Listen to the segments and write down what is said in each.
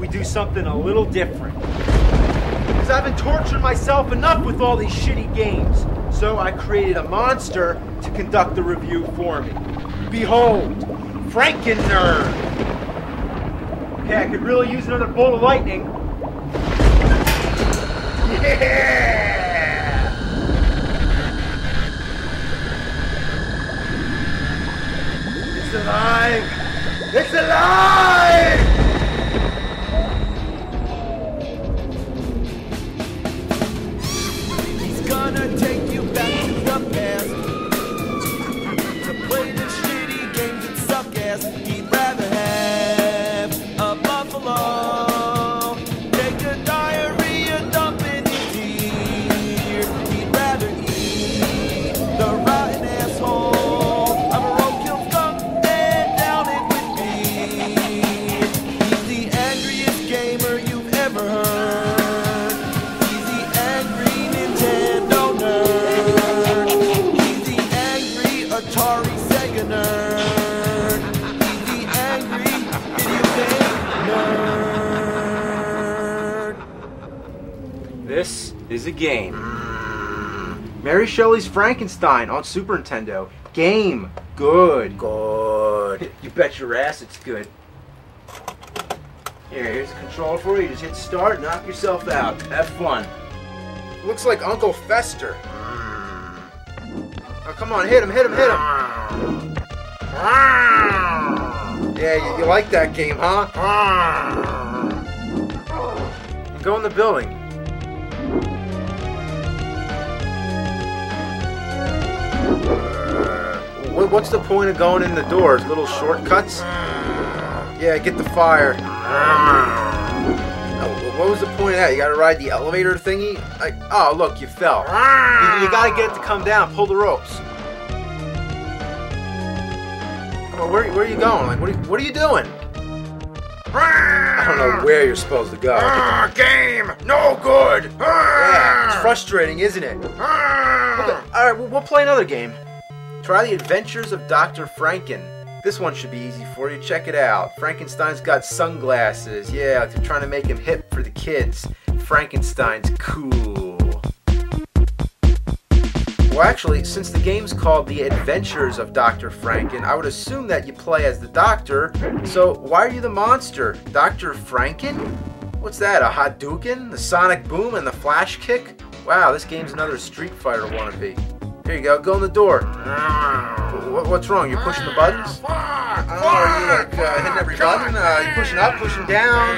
we do something a little different. Because I've been torturing myself enough with all these shitty games. So I created a monster to conduct the review for me. Behold, Franken-Nerd. Okay, I could really use another bolt of lightning. Yeah! It's alive! It's alive! He's gonna take you back to the past to play the shitty games that suck ass. He'd rather have a buffalo take a diarrhea dump in his tear. He'd rather eat the rotten asshole of a roadkill skunk and down it with beer. He's the angriest gamer you've ever heard. He's the angry Nintendo nerd. He's the angry Atari Sega nerd. He's the angry video game nerd. This is a game. Mary Shelley's Frankenstein on Super Nintendo. Game. Good. Good. You bet your ass it's good. Here's the controller for you. Just hit start, knock yourself out. Have fun. Looks like Uncle Fester. Oh, come on, hit him, hit him, hit him. Yeah, you like that game, huh? Go in the building. What's the point of going in the doors? Little shortcuts? Yeah, get the fire. What was the point of that? You gotta ride the elevator thingy? Like, oh, look, you fell. You gotta get it to come down. Pull the ropes. Come on, where are you going? Like, what are you doing? I don't know where you're supposed to go. Game! No good! Yeah, it's frustrating, isn't it? Alright, we'll play another game. Try the Adventures of Dr. Franken. This one should be easy for you. Check it out. Frankenstein's got sunglasses. Yeah, they're trying to make him hip for the kids. Frankenstein's cool. Well, actually, since the game's called The Adventures of Dr. Franken, I would assume that you play as the doctor. So why are you the monster? Dr. Franken? What's that, a Hadouken? The Sonic Boom and the Flash Kick? Wow, this game's another Street Fighter wannabe. Here you go, go in the door. What's wrong? You're pushing the buttons? Oh, are you like hitting every button? You pushing up, pushing down?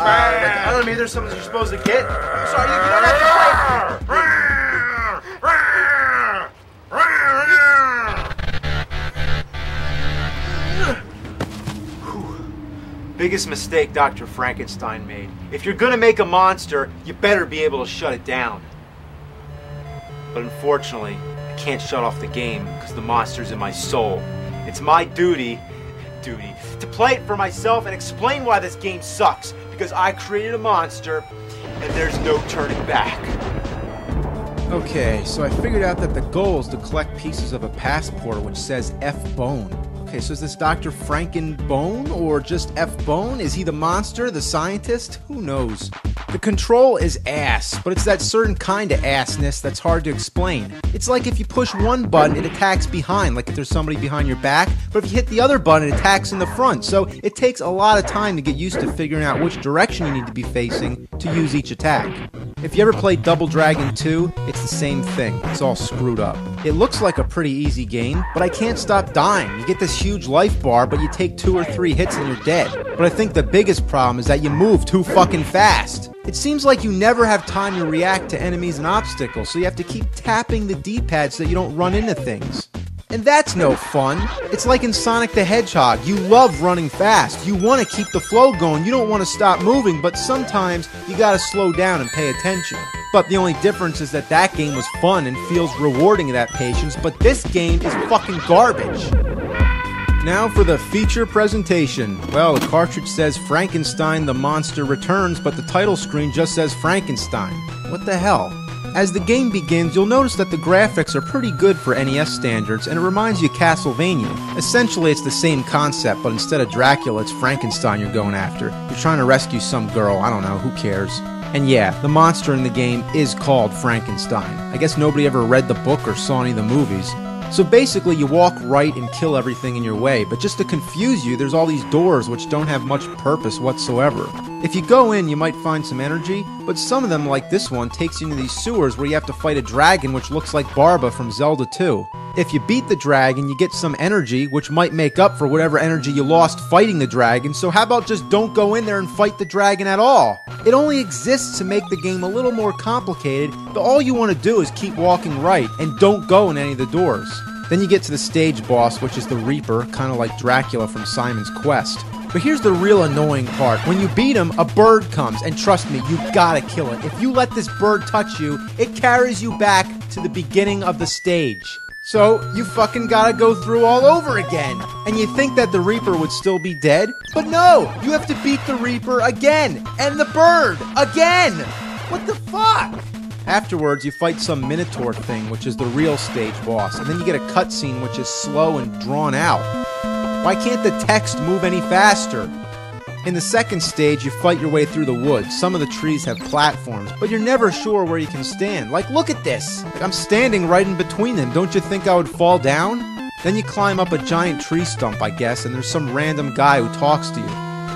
I don't know, maybe there's something you're supposed to get. I'm sorry, you don't have to play. Biggest mistake Dr. Frankenstein made. If you're gonna make a monster, you better be able to shut it down. But unfortunately, I can't shut off the game because the monster's in my soul. It's my duty to play it for myself and explain why this game sucks, because I created a monster and there's no turning back. Okay, so I figured out that the goal is to collect pieces of a passport which says F-Bone. Okay, so is this Dr. Franken-Bone or just F-Bone? Is he the monster, the scientist? Who knows? The control is ass, but it's that certain kind of assness that's hard to explain. It's like if you push one button, it attacks behind, like if there's somebody behind your back, but if you hit the other button, it attacks in the front. So it takes a lot of time to get used to figuring out which direction you need to be facing to use each attack. If you ever played Double Dragon 2, it's the same thing. It's all screwed up. It looks like a pretty easy game, but I can't stop dying. You get this huge life bar, but you take 2 or 3 hits and you're dead. But I think the biggest problem is that you move too fucking fast. It seems like you never have time to react to enemies and obstacles, so you have to keep tapping the D-pad so that you don't run into things. And that's no fun. It's like in Sonic the Hedgehog. You love running fast. You want to keep the flow going. You don't want to stop moving, but sometimes you gotta slow down and pay attention. But the only difference is that that game was fun and feels rewarding that patience, but this game is fucking garbage. Now for the feature presentation. Well, the cartridge says Frankenstein the Monster Returns, but the title screen just says Frankenstein. What the hell? As the game begins, you'll notice that the graphics are pretty good for NES standards, and it reminds you of Castlevania. Essentially, it's the same concept, but instead of Dracula, it's Frankenstein you're going after. You're trying to rescue some girl, I don't know, who cares? And yeah, the monster in the game is called Frankenstein. I guess nobody ever read the book or saw any of the movies. So basically, you walk right and kill everything in your way, but just to confuse you, there's all these doors which don't have much purpose whatsoever. If you go in, you might find some energy, but some of them, like this one, takes you into these sewers where you have to fight a dragon which looks like Barba from Zelda 2. If you beat the dragon, you get some energy, which might make up for whatever energy you lost fighting the dragon, so how about just don't go in there and fight the dragon at all? It only exists to make the game a little more complicated, but all you want to do is keep walking right, and don't go in any of the doors. Then you get to the stage boss, which is the Reaper, kind of like Dracula from Simon's Quest. But here's the real annoying part. When you beat him, a bird comes, and trust me, you gotta kill it. If you let this bird touch you, it carries you back to the beginning of the stage. So, you fucking gotta go through all over again. And you think that the Reaper would still be dead? But no! You have to beat the Reaper again! And the bird! Again! What the fuck? Afterwards, you fight some Minotaur thing, which is the real stage boss, and then you get a cutscene which is slow and drawn out. Why can't the text move any faster? In the second stage, you fight your way through the woods. Some of the trees have platforms, but you're never sure where you can stand. Like, look at this! Like, I'm standing right in between them. Don't you think I would fall down? Then you climb up a giant tree stump, I guess, and there's some random guy who talks to you.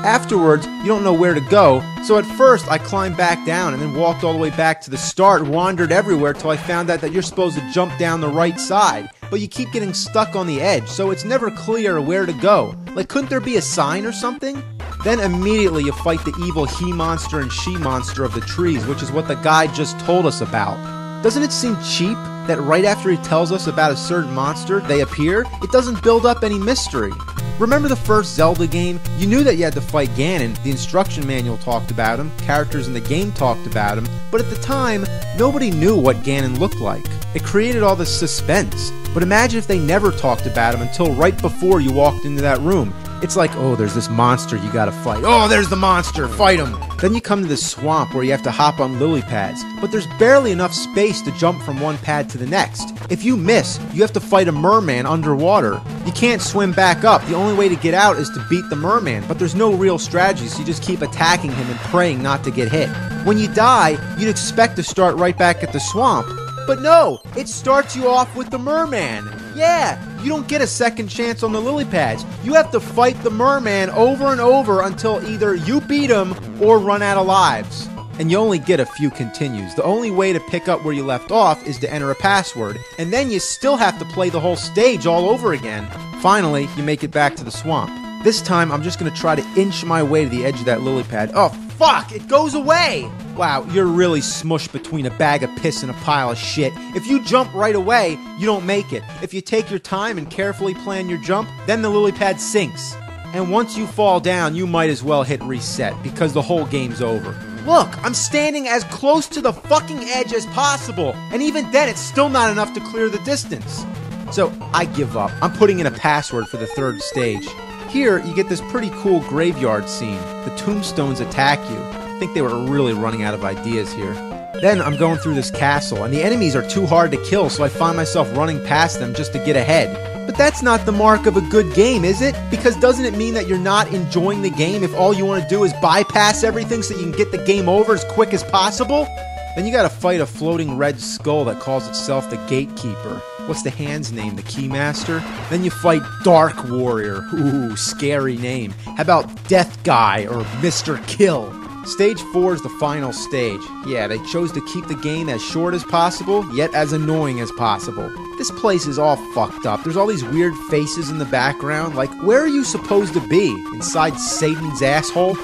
Afterwards, you don't know where to go, so at first I climbed back down and then walked all the way back to the start and wandered everywhere till I found out that you're supposed to jump down the right side. But you keep getting stuck on the edge, so it's never clear where to go. Like, couldn't there be a sign or something? Then immediately you fight the evil he-monster and she-monster of the trees, which is what the guy just told us about. Doesn't it seem cheap that right after he tells us about a certain monster, they appear? It doesn't build up any mystery. Remember the first Zelda game? You knew that you had to fight Ganon, the instruction manual talked about him, characters in the game talked about him, but at the time, nobody knew what Ganon looked like. It created all this suspense. But imagine if they never talked about him until right before you walked into that room. It's like, oh, there's this monster you gotta fight. Oh, there's the monster, fight him! Then you come to this swamp where you have to hop on lily pads, but there's barely enough space to jump from one pad to the next. If you miss, you have to fight a merman underwater. You can't swim back up. The only way to get out is to beat the merman, but there's no real strategy, so you just keep attacking him and praying not to get hit. When you die, you'd expect to start right back at the swamp. But no, it starts you off with the merman. Yeah, you don't get a second chance on the lily pads. You have to fight the merman over and over until either you beat him or run out of lives. And you only get a few continues. The only way to pick up where you left off is to enter a password, and then you still have to play the whole stage all over again. Finally, you make it back to the swamp. This time, I'm just going to try to inch my way to the edge of that lily pad. Oh, fuck! It goes away! Wow, you're really smushed between a bag of piss and a pile of shit. If you jump right away, you don't make it. If you take your time and carefully plan your jump, then the lily pad sinks. And once you fall down, you might as well hit reset, because the whole game's over. Look, I'm standing as close to the fucking edge as possible, and even then it's still not enough to clear the distance. So, I give up. I'm putting in a password for the third stage. Here, you get this pretty cool graveyard scene. The tombstones attack you. I think they were really running out of ideas here. Then I'm going through this castle, and the enemies are too hard to kill, so I find myself running past them just to get ahead. But that's not the mark of a good game, is it? Because doesn't it mean that you're not enjoying the game if all you want to do is bypass everything so you can get the game over as quick as possible? Then you gotta fight a floating red skull that calls itself the Gatekeeper. What's the hand's name? The Keymaster? Then you fight Dark Warrior. Ooh, scary name. How about Death Guy or Mr. Kill? Stage 4 is the final stage. Yeah, they chose to keep the game as short as possible, yet as annoying as possible. This place is all fucked up. There's all these weird faces in the background. Like, where are you supposed to be? Inside Satan's asshole?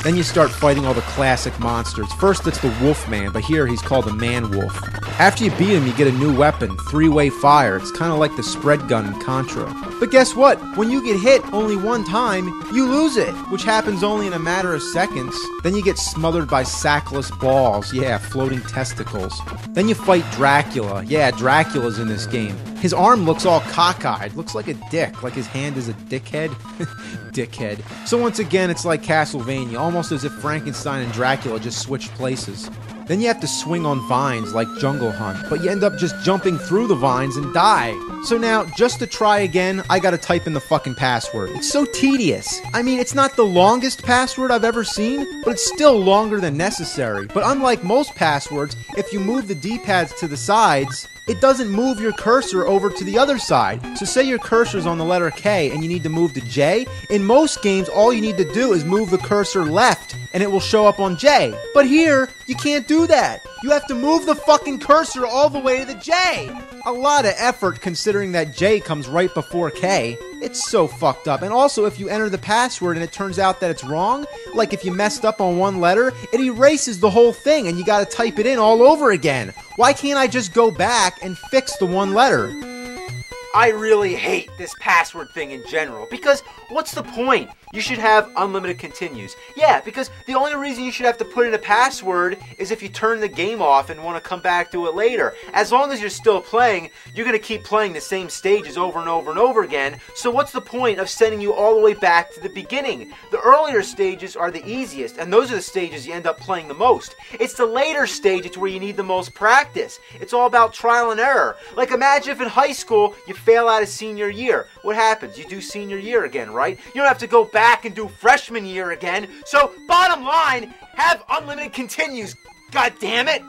Then you start fighting all the classic monsters. First it's the Wolfman, but here he's called the Man-Wolf. After you beat him, you get a new weapon, three-way fire. It's kind of like the spread gun in Contra. But guess what? When you get hit only one time, you lose it, which happens only in a matter of seconds. Then you get smothered by sackless balls. Yeah, floating testicles. Then you fight Dracula. Yeah, Dracula's in this game. His arm looks all cockeyed. Looks like a dick, like his hand is a dickhead. Dickhead. So once again, it's like Castlevania, almost as if Frankenstein and Dracula just switched places. Then you have to swing on vines like Jungle Hunt, but you end up just jumping through the vines and die. So now, just to try again, I gotta type in the fucking password. It's so tedious. I mean, it's not the longest password I've ever seen, but it's still longer than necessary. But unlike most passwords, if you move the D-pads to the sides, it doesn't move your cursor over to the other side. So say your cursor's on the letter K and you need to move to J. In most games, all you need to do is move the cursor left and it will show up on J. But here, you can't do that. You have to move the fucking cursor all the way to the J. A lot of effort considering that J comes right before K. It's so fucked up. And also, if you enter the password and it turns out that it's wrong, like if you messed up on one letter, it erases the whole thing and you gotta type it in all over again. Why can't I just go back and fix the one letter? I really hate this password thing in general, because what's the point? You should have unlimited continues. Yeah, because the only reason you should have to put in a password is if you turn the game off and want to come back to it later. As long as you're still playing, you're going to keep playing the same stages over and over and over again, so what's the point of sending you all the way back to the beginning? The earlier stages are the easiest, and those are the stages you end up playing the most. It's the later stages where you need the most practice. It's all about trial and error. Like, imagine if in high school you fail out of senior year. What happens? You do senior year again, right? You don't have to go back and do freshman year again. So, bottom line, have unlimited continues. God damn it!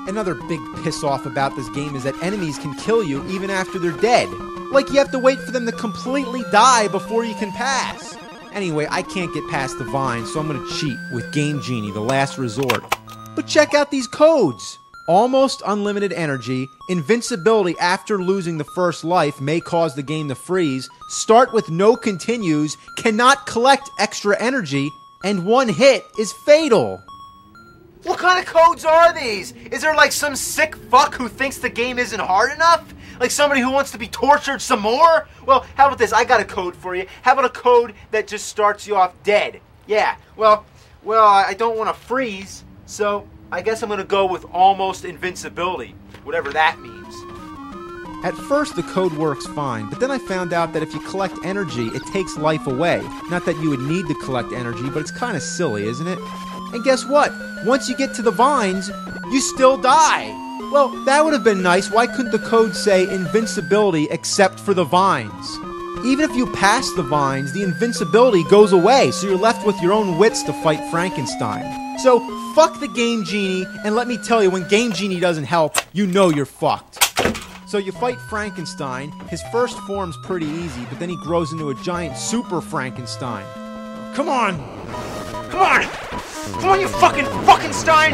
Another big piss off about this game is that enemies can kill you even after they're dead. Like, you have to wait for them to completely die before you can pass. Anyway, I can't get past the vine, so I'm gonna cheat with Game Genie, the last resort. But check out these codes! Almost unlimited energy, invincibility after losing the first life may cause the game to freeze, start with no continues, cannot collect extra energy, and one hit is fatal. What kind of codes are these? Is there like some sick fuck who thinks the game isn't hard enough? Like somebody who wants to be tortured some more? Well, how about this? I got a code for you. How about a code that just starts you off dead? Yeah, well, I don't want to freeze, so I guess I'm going to go with almost invincibility, whatever that means. At first the code works fine, but then I found out that if you collect energy, it takes life away. Not that you would need to collect energy, but it's kind of silly, isn't it? And guess what? Once you get to the vines, you still die. Well, that would have been nice. Why couldn't the code say invincibility except for the vines? Even if you pass the vines, the invincibility goes away, so you're left with your own wits to fight Frankenstein. So, fuck the Game Genie, and let me tell you, when Game Genie doesn't help, you know you're fucked. So you fight Frankenstein. His first form's pretty easy, but then he grows into a giant super Frankenstein. Come on! Come on! Come on, you fucking Frankenstein!